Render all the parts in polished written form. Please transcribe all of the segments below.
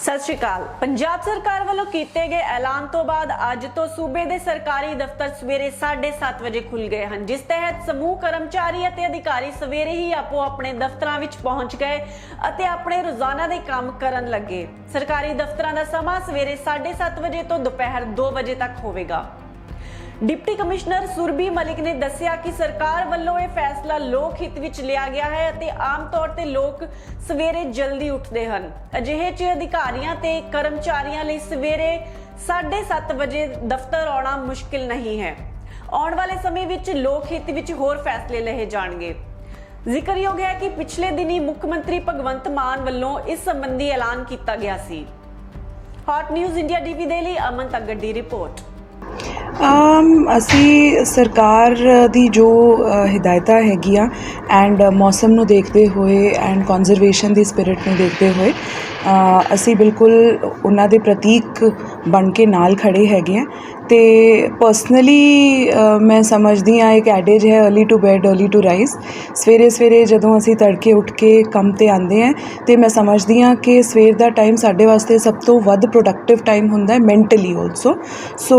सत श्री अकाल। पंजाब सरकार वालों कीते गए ऐलान तो बाद अज तो सूबे दे सरकारी दफ्तर सवेरे 7:30 बजे खुल गए हैं, जिस तहत समूह कर्मचारी अते अधिकारी सवेरे ही आपो अपने दफ्तरां विच पहुंच गए अते अपने रोजाना दे काम करन लगे। सरकारी दफ्तरां दा समा सवेरे 7:30 बजे तो दोपहर 2 बजे तक होवेगा। डिप्टी कमिश्नर सुरभि मलिक ने दस्सिया कि सरकार वालों यह फैसला लोक हित विच लिया गया है अते आम तौर ते लोग सवेरे जल्दी उठते हैं। अजिहे च अधिकारियों ते कर्मचारियों लई सवेरे 7:30 बजे दफ्तर आना मुश्किल नहीं है। आने वाले समय विच लोक हित विच होर फैसले लहे जाणगे। जिक्रयोग है कि पिछले दिनी मुख्यमंत्री भगवंत मान वालों इस संबंधी ऐलान किया गया सी। हॉट न्यूज़ इंडिया टीवी दे लई अमन तगड़ दी रिपोर्ट। ਅਸੀਂ ਸਰਕਾਰ ਦੀ ਜੋ ਹਿਦਾਇਤਾਂ ਹੈਗੀਆਂ ਐਂਡ ਮੌਸਮ ਨੂੰ ਦੇਖਦੇ ਹੋਏ ਐਂਡ ਕੰਜ਼ਰਵੇਸ਼ਨ ਦੀ ਸਪਿਰਿਟ ਨੂੰ ਦੇਖਦੇ ਹੋਏ ਅਸੀਂ ਬਿਲਕੁਲ ਉਹਨਾਂ ਦੇ ਪ੍ਰਤੀਕ ਬਣ ਕੇ ਨਾਲ ਖੜੇ ਹੈਗੇ ਹਾਂ। ਅਤੇ ਪਰਸਨਲੀ ਮੈਂ ਸਮਝਦੀ ਹਾਂ ਇੱਕ ਐਡੇਜ ਹੈ early to bed early to rise. ਸਵੇਰੇ ਸਵੇਰੇ ਜਦੋਂ ਅਸੀਂ ਤੜਕੇ ਉੱਠ ਕੇ ਕੰਮ 'ਤੇ ਆਉਂਦੇ ਹਾਂ ਅਤੇ ਮੈਂ ਸਮਝਦੀ ਹਾਂ ਕਿ ਸਵੇਰ ਦਾ ਟਾਈਮ ਸਾਡੇ ਵਾਸਤੇ ਸਭ ਤੋਂ ਵੱਧ ਪ੍ਰੋਡਕਟਿਵ ਟਾਈਮ ਹੁੰਦਾ ਹੈ ਮੈਂਟਲੀ ਆਲਸੋ। ਸੋ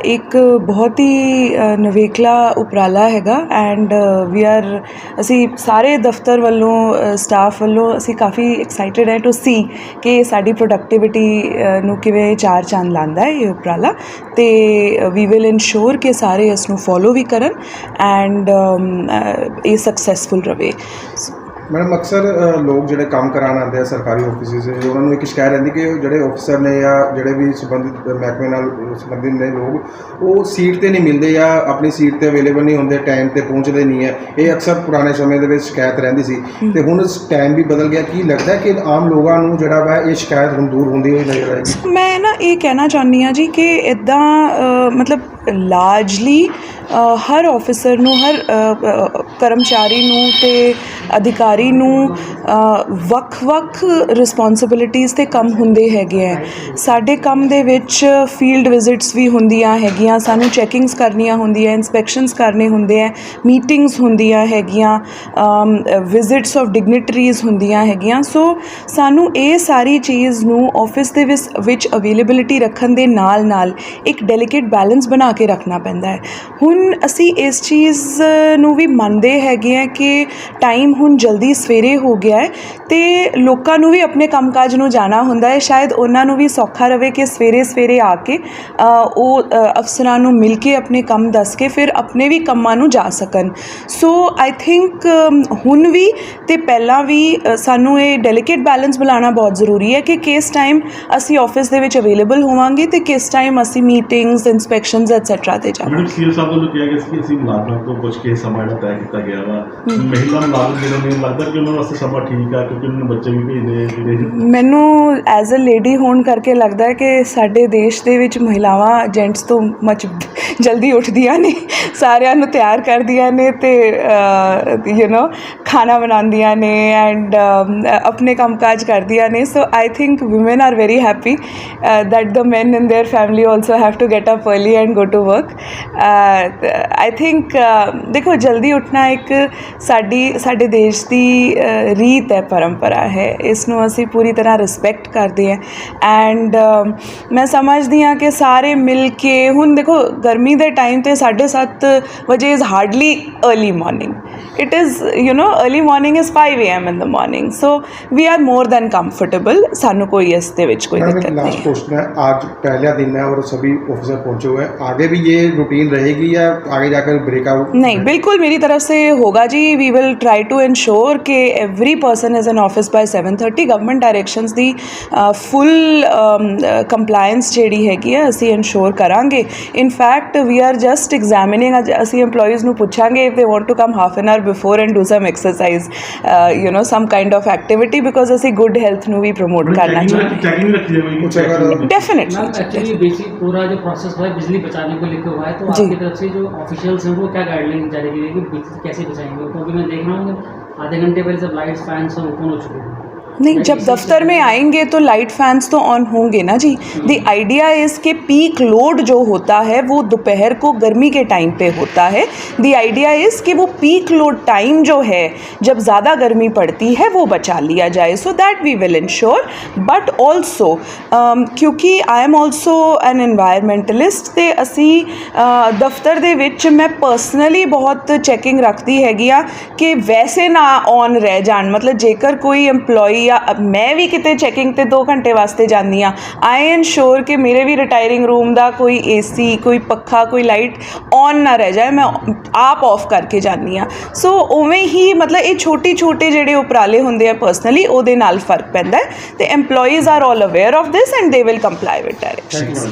ਇੱਕ ਬਹੁਤ ਹੀ ਨਵੇਕਲਾ ਉਪਰਾਲਾ ਹੈਗਾ ਐਂਡ ਅਸੀਂ ਸਾਰੇ ਦਫ਼ਤਰ ਵੱਲੋਂ ਸਟਾਫ ਵੱਲੋਂ ਅਸੀਂ ਕਾਫੀ ਐਕਸਾਈਟਿਡ ਹੈ ਟੂ ਸੀ ਕਿ ਸਾਡੀ ਪ੍ਰੋਡਕਟਿਵਿਟੀ ਨੂੰ ਕਿਵੇਂ ਚਾਰ ਚੰਦ ਲਾਉਂਦਾ ਹੈ ਇਹ ਉਪਰਾਲਾ। ਅਤੇ ਵੀ ਵਿਲ ਇਨਸ਼ੋਰ ਕਿ ਸਾਰੇ ਇਸ ਨੂੰ ਫੋਲੋ ਵੀ ਕਰਨ ਐਂਡ ਇਹ ਸਕਸੈਸਫੁਲ ਰਹੇ। मैडम अक्सर लोग जोड़े काम कराने आते हैं सरकारी ऑफिस से उन्होंने एक शिकायत रहती कि जोड़े ऑफिसर ने या जोड़े भी संबंधित महकमे नाल संबंधित ने लोग वो सीट पर नहीं मिलते या अपनी सीट पर अवेलेबल नहीं होंगे, टाइम पर पहुँचते नहीं है। ये अक्सर पुराने समय के शिकायत रही सी तो हुण टाइम भी बदल गया। की लगता है कि आम लोगों को जोड़ा वा ये शिकायत हुण दूर होंदी हुई नज़र आएगी? मैं ना ये कहना चाहती हाँ जी कि इदा मतलब लार्जली हर ऑफिसर ਨੂੰ हर ਕਰਮਚਾਰੀ ਨੂੰ ਤੇ ਅਧਿਕਾਰੀ ਨੂੰ ਵੱਖ-ਵੱਖ ਰਿਸਪੌਂਸਿਬਿਲਿਟੀਜ਼ ਤੇ ਕੰਮ ਹੁੰਦੇ ਹੈਗੇ ਹੈ। ਸਾਡੇ ਕੰਮ ਦੇ ਵਿੱਚ ਫੀਲਡ ਵਿਜ਼ਿਟਸ ਵੀ ਹੁੰਦੀਆਂ ਹੈਗੀਆਂ, ਸਾਨੂੰ ਚੈਕਿੰਗਸ ਕਰਨੀਆਂ ਹੁੰਦੀਆਂ, ਇਨਸਪੈਕਸ਼ਨਸ ਕਰਨੇ ਹੁੰਦੇ ਹੈ, ਮੀਟਿੰਗਸ ਹੁੰਦੀਆਂ ਹੈਗੀਆਂ, ਵਿਜ਼ਿਟਸ ਆਫ ਡਿਗਨਿਟਰੀਜ਼ ਹੁੰਦੀਆਂ ਹੈਗੀਆਂ। ਸੋ ਸਾਨੂੰ ਇਹ ਸਾਰੀ ਚੀਜ਼ ਨੂੰ ਆਫਿਸ ਦੇ ਵਿੱਚ ਅਵੇਲੇਬਿਲਿਟੀ ਰੱਖਣ ਦੇ ਨਾਲ ਨਾਲ ਇੱਕ ਡੈਲੀਕੇਟ ਬੈਲੈਂਸ ਬਣਾ ਕੇ ਰੱਖਣਾ ਪੈਂਦਾ ਹੈ। ਹੁਣ ਅਸੀਂ ਇਸ ਚੀਜ਼ ਨੂੰ ਵੀ ਮੰਨਦੇ ਹੈਗੇ ਆ ਕਿ ਟਾਈਮ ਹੁਣ ਜਲਦੀ ਸਵੇਰੇ ਹੋ ਗਿਆ ਹੈ ਅਤੇ ਲੋਕਾਂ ਨੂੰ ਵੀ ਆਪਣੇ ਕੰਮਕਾਜ ਨੂੰ ਜਾਣਾ ਹੁੰਦਾ ਹੈ। ਸ਼ਾਇਦ ਉਹਨਾਂ ਨੂੰ ਵੀ ਸੌਖਾ ਰਹੇ ਕਿ ਸਵੇਰੇ ਸਵੇਰੇ ਆ ਕੇ ਉਹ ਅਫਸਰਾਂ ਨੂੰ ਮਿਲ ਕੇ ਆਪਣੇ ਕੰਮ ਦੱਸ ਕੇ ਫਿਰ ਆਪਣੇ ਵੀ ਕੰਮਾਂ ਨੂੰ ਜਾ ਸਕਣ। ਸੋ ਆਈ ਥਿੰਕ ਹੁਣ ਵੀ ਅਤੇ ਪਹਿਲਾਂ ਵੀ ਸਾਨੂੰ ਇਹ ਡੈਲੀਕੇਟ ਬੈਲੈਂਸ ਬਣਾਉਣਾ ਬਹੁਤ ਜ਼ਰੂਰੀ ਹੈ ਕਿ ਕਿਸ ਟਾਈਮ ਅਸੀਂ ਆਫਿਸ ਦੇ ਵਿੱਚ ਅਵੇਲੇਬਲ ਹੋਵਾਂਗੇ ਅਤੇ ਕਿਸ ਟਾਈਮ ਅਸੀਂ ਮੀਟਿੰਗਸ, ਇਨਸਪੈਕਸ਼ਨਸ ਐਟਸੈਟਰਾ 'ਤੇ ਜਾਵਾਂਗੇ। ਸੀਐਮ ਸਾਹਿਬ ਵੱਲੋਂ ਕਿਹਾ ਗਿਆ ਸੀ ਕਿ ਅਸੀਂ ਮੁਲਾਜ਼ਮਾਂ ਤੋਂ ਪੁੱਛ ਕੇ ਸਮਾਂ ਜਿਹੜਾ ਤੈਅ ਕੀਤਾ ਗਿਆ ਵਾ। ਮਹਿਲਾ ਮੁਲਾਜ਼ਮ ਜਿਹੜੇ ਨੇ ਲੱਗਦਾ ਕਿ ਉਹਨਾਂ ਵਾਸਤੇ ਸਮਾਂ ਠੀਕ ਆ ਕਿਉਂਕਿ ਉਹਨਾਂ ਨੂੰ ਬੱਚੇ ਵੀ ਭੇਜਦੇ ਜਿਹੜੇ। ਮੈਨੂੰ ਐਜ਼ ਅ ਲੇਡੀ ਹੋਣ ਕਰਕੇ ਲੱਗਦਾ ਹੈ ਕਿ ਸਾਡੇ ਦੇਸ਼ ਦੇ ਵਿੱਚ ਮਹਿਲਾਵਾਂ ਜੈਂਟਸ ਤੋਂ ਮਚ ਜਲਦੀ ਉੱਠਦੀਆਂ ਨੇ, ਸਾਰਿਆਂ ਨੂੰ ਤਿਆਰ ਕਰਦੀਆਂ ਨੇ ਅਤੇ ਖਾਣਾ ਬਣਾਉਂਦੀਆਂ ਨੇ ਐਂਡ ਆਪਣੇ ਕੰਮਕਾਜ ਕਰਦੀਆਂ ਨੇ। So I think women are very happy that the men in their family also have to get up early and go to work. I think ਦੇਖੋ ਜਲਦੀ ਉੱਠਣਾ ਇੱਕ ਸਾਡੇ ਦੇਸ਼ ਦੀ ਰੀਤ ਹੈ, ਪਰੰਪਰਾ ਹੈ। ਇਸ ਨੂੰ ਅਸੀਂ ਪੂਰੀ ਤਰ੍ਹਾਂ ਰਿਸਪੈਕਟ ਕਰਦੇ ਹਾਂ ਐਂਡ ਮੈਂ ਸਮਝਦੀ ਹਾਂ ਕਿ ਸਾਰੇ ਮਿਲ ਕੇ ਹੁਣ ਦੇਖੋ ਗਰਮੀ ਦੇ ਟਾਈਮ 'ਤੇ 7:30 ਵਜੇ is hardly early morning. It is early morning is 5 AM in the morning। so we are more than comfortable। ਸਾਨੂੰ ਕੋਈ ਇਸ ਦੇ ਵਿੱਚ ਕੋਈ ਦਿੱਕत नहीं। लास्ट क्वेश्चन है, आज पहला दिन है और सभी ऑफिसर पहुंचे हुए हैं, आगे भी ये रूटीन रहेगी या आगे जाकर ब्रेकआउट? नहीं, बिल्कुल मेरी तरफ से होगा जी। We will try to ensure कि every person is in office by 7:30। Government directions दी फुल कंप्लायंस ਜਿਹੜੀ ਹੈਗੀ ਹੈ ਅਸੀਂ ਇੰਸ਼ੋਰ ਕਰਾਂਗੇ। In fact we are just examining. ਅਸੀਂ EMPLOYEES ਨੂੰ ਪੁੱਛਾਂਗੇ if they want to come half an hour before and do some exercise some kind of activity because ਅਸੀਂ ਗੁੱਡ ਹੈਲਥ ਨੂੰ ਵੀ ਪ੍ਰਮੋਟ ਕਰਨਾ ਚਾਹੁੰਦੇ ਹਾਂ। डेफिनेटली एक्चुअली बेसिक पूरा जो प्रोसेस हुआ है बिजली बचाने को लेकर हुआ है, तो आपकी तरफ से जो ऑफिशियल्स हैं वो क्या गाइडलाइन जारी की गई कि बिजली कैसे बचाएंगे? क्योंकि मैं देख रहा हूँ आधे घंटे पहले सब लाइट्स फैन सब ओपन हो चुके हैं। नहीं, जब दफ्तर में आएंगे तो लाइट फैंस तो ऑन होंगे ना जी। द आइडिया इज़ कि पीक लोड जो होता है वो दोपहर को गर्मी के टाइम पे होता है। द आइडिया इज़ कि वो पीक लोड टाइम जो है जब ज़्यादा गर्मी पड़ती है वो बचा लिया जाए, so that we will ensure. But also क्योंकि I am also an environmentalist, ਤੇ ਅਸੀਂ ਦਫ਼ਤਰ ਦੇ ਵਿੱਚ ਮੈਂ ਪਰਸਨਲੀ ਬਹੁਤ ਚੈਕਿੰਗ ਰੱਖਦੀ ਹੈਗੀ ਆ ਕਿ ਵੈਸੇ ਨਾ ਔਨ ਰਹਿ ਜਾਣ। ਮਤਲਬ ਜੇਕਰ ਕੋਈ EMPLOYEE ਆ, ਮੈਂ ਵੀ ਕਿਤੇ ਚੈਕਿੰਗ ਤੇ 2 ਘੰਟੇ ਵਾਸਤੇ ਜਾਂਦੀ ਆ, ਆਈ ਇਨਸ਼ੋਰ ਕਿ ਮੇਰੇ ਵੀ ਰਿਟਾਇਰਿੰਗ ਰੂਮ ਦਾ ਕੋਈ AC, ਕੋਈ ਪੱਖਾ, ਕੋਈ ਲਾਈਟ ਔਨ ਨਾ ਰਹਿ ਜਾਏ, ਮੈਂ ਆਪ ਆਫ ਕਰਕੇ ਜਾਂਦੀ ਆ। ਸੋ ਉਵੇਂ ਹੀ ਮਤਲਬ ਇਹ ਛੋਟੇ ਜਿਹੜੇ ਉਪਰਾਲੇ ਹੁੰਦੇ ਆ ਪਰਸਨਲੀ, ਉਹਦੇ ਨਾਲ ਫਰਕ ਪੈਂਦਾ ਹੈ। ਤੇ EMPLOYEES are all aware of this and they will comply with directions.